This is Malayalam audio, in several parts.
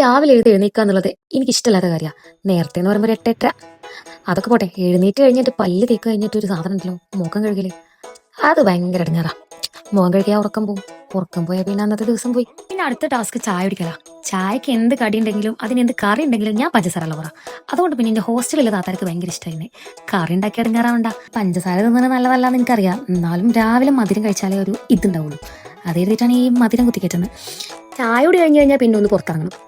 രാവിലെ എഴുന്നേൽക്കുക എന്നുള്ളത് എനിക്കിഷ്ടമില്ലാത്ത കാര്യമാണ്. നേരത്തെ എന്ന് പറയുമ്പോൾ 8:30. അതൊക്കെ പോട്ടെ, എഴുന്നേറ്റ് കഴിഞ്ഞിട്ട് പല്ല് തേക്ക് കഴിഞ്ഞിട്ട് ഒരു സാധനം ഉണ്ടല്ലോ, മുഖം കഴുകല്. അത് ഭയങ്കര ഇടങ്ങാറാ. മുഖം കഴുകിയാൽ ഉറക്കം പോയാൽ പിന്നെ അന്നത്തെ ദിവസം പോയി. പിന്നെ അടുത്ത ടാസ്ക് ചായ കുടിക്കലാ. ചായക്ക് എന്ത് കടി ഉണ്ടെങ്കിലും അതിനെന്ത് കറി ഉണ്ടെങ്കിലും ഞാൻ പഞ്ചസാര ഉള്ള പറ. അതുകൊണ്ട് പിന്നെ എൻ്റെ ഹോസ്റ്റലിലെ താത്താർക്ക് ഭയങ്കര ഇഷ്ടമായിരുന്നേ. കറി ഉണ്ടാക്കി ഇടങ്ങാറാവണ്ട. പഞ്ചസാര തിന്നുന്നത് നല്ലതല്ലാന്ന് എനിക്കറിയാം, എന്നാലും രാവിലെ മധുരം കഴിച്ചാലേ ഒരു ഇതുണ്ടാവുള്ളൂ. അത് എഴുതിയിട്ടാണ് ഈ മധുരം കുത്തിക്കയറ്റുന്നത്. ചായ കൂടി കഴിഞ്ഞ് കഴിഞ്ഞാൽ പിന്നെ ഒന്ന്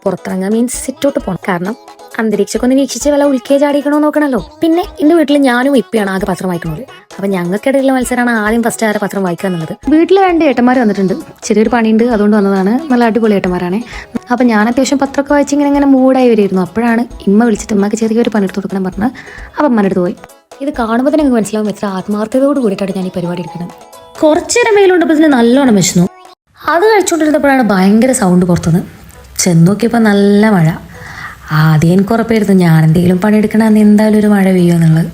പുറത്തിറങ്ങുക മീൻസ് സിറ്റോട്ട് പോകണം. കാരണം അന്തരീക്ഷമൊക്കെ ഒന്ന് വീക്ഷിച്ച് വല്ല ഉൾക്കേ ചാടിക്കണോ നോക്കണല്ലോ. പിന്നെ എൻ്റെ വീട്ടിൽ ഞാനും ഇപ്പിയാണ് ആകെ പത്രം വായിക്കുന്നത്. അപ്പൊ ഞങ്ങൾക്കിടയിലുള്ള മത്സരമാണ് ആദ്യം ഫസ്റ്റ് ആരെ പത്രം വായിക്കുക എന്നുള്ളത്. വീട്ടിൽ 2 ഏട്ടന്മാർ വന്നിട്ടുണ്ട്. ചെറിയൊരു പണിയുണ്ട്, അതുകൊണ്ട് വന്നതാണ്. നല്ല അടിപൊളി ഏട്ടന്മാരാണ്. അപ്പൊ ഞാൻ അത്യാവശ്യം പത്രമൊക്കെ വായിച്ച് ഇങ്ങനെ മൂടായി വരുമായിരുന്നു. അപ്പോഴാണ് ഇമ്മ വിളിച്ചിട്ട് ഇമ്മക്ക് ചെറിയൊരു പണിയെടുത്ത് കൊടുക്കണം പറഞ്ഞ് അപ്പം അമ്മനെടുത്ത് പോയി. ഇത് കാണുമ്പോൾ തന്നെ നിങ്ങൾക്ക് മനസ്സിലാവും എത്ര ആത്മാർത്ഥതയോട് കൂടിയിട്ടാണ് ഞാൻ ഈ പരിപാടി എടുക്കുന്നത്. കുറച്ചു നേരം വെയിലുണ്ടപ്പോൾ നല്ലോണം വിശന്നു. അത് കഴിച്ചുകൊണ്ടിരുന്നപ്പോഴാണ് ഭയങ്കര സൗണ്ട് പുറത്തുനിന്ന്. ചെന്ന് നോക്കിയപ്പോൾ നല്ല മഴ. ആദ്യം എനിക്ക് ഉറപ്പായിരുന്നു ഞാൻ എന്തെങ്കിലും പണിയെടുക്കണമെന്ന് എന്തായാലും ഒരു മഴ പെയ്യുമെന്നുള്ളത്.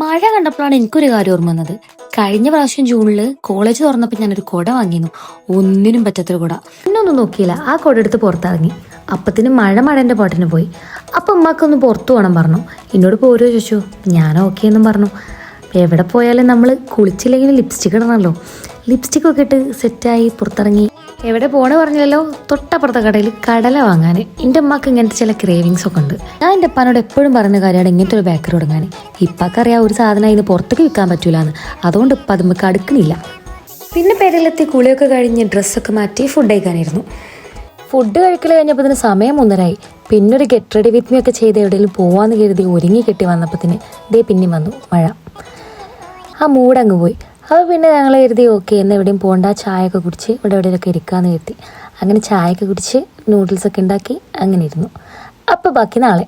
മഴ കണ്ടപ്പോഴാണ് എനിക്കൊരു കാര്യം ഓർമ്മ വന്നത്. കഴിഞ്ഞ പ്രാവശ്യം ജൂണിൽ കോളേജ് തുറന്നപ്പോൾ ഞാനൊരു കുട വാങ്ങിയിരുന്നു. ഒന്നിനും പറ്റാത്തൊരു കുട. പിന്നൊന്നും നോക്കിയില്ല, ആ കുട എടുത്ത് പുറത്തിറങ്ങി. അപ്പത്തിന് മഴൻ്റെ പാട്ടിന് പോയി. അപ്പം ഉമ്മാക്കൊന്ന് പുറത്തു പോകണം പറഞ്ഞു. എന്നോട് പോരോ ചോദിച്ചു. ഞാൻ ഓക്കെ എന്നും പറഞ്ഞു. എവിടെ പോയാലും നമ്മൾ കുളിച്ചില്ലെങ്കിൽ ലിപ്സ്റ്റിക് ഇടണമല്ലോ. ലിപ്സ്റ്റിക്കൊക്കെ ഇട്ട് സെറ്റായി പുറത്തിറങ്ങി. എവിടെ പോണ പറഞ്ഞല്ലോ, തൊട്ടപ്പുറത്തെ കടയിൽ കടല വാങ്ങാൻ. എൻ്റെ അമ്മക്ക് ഇങ്ങനത്തെ ചില ക്രേവിങ്സ് ഒക്കെ ഉണ്ട്. ഞാൻ എൻ്റെ അപ്പാനോട് എപ്പോഴും പറയുന്ന കാര്യമാണ് ഇങ്ങനത്തെ ഒരു ബേക്കറി തുടങ്ങാൻ. ഇപ്പൊക്കറിയാം ഒരു സാധനം ഇതിന് പുറത്തേക്ക് വിൽക്കാൻ പറ്റൂലെന്ന്. അതുകൊണ്ട് ഇപ്പം അത് നമുക്ക് അടുക്കണില്ല. പിന്നെ പേരിലെത്തി കുളിയൊക്കെ കഴിഞ്ഞ് ഡ്രസ്സൊക്കെ മാറ്റി ഫുഡ് കഴിക്കാനായിരുന്നു. ഫുഡ് കഴിക്കൽ കഴിഞ്ഞപ്പോൾ ഇതിന് സമയം 1:30. പിന്നെ ഒരു ഗെറ്റ് റെഡി വിത്ത് മീ ഒക്കെ ചെയ്ത് എവിടെയെങ്കിലും പോവാന്ന് കരുതി ഒരുങ്ങി കെട്ടി വന്നപ്പോൾ ദേ പിന്നെയും വന്നു മഴ. ആ മൂടങ്ങ് പോയി. അപ്പോൾ പിന്നെ ഞങ്ങൾ കരുതി ഓക്കെ എന്ന് എവിടെയും പോകണ്ട, ചായയൊക്കെ കുടിച്ച് ഇവിടെ എവിടെയൊക്കെ ഇരിക്കാമെന്ന് കരുതി. അങ്ങനെ ചായയൊക്കെ കുടിച്ച് നൂഡിൽസൊക്കെ ഉണ്ടാക്കി അങ്ങനെ ഇരുന്നു. അപ്പോൾ ബാക്കി നാളെ.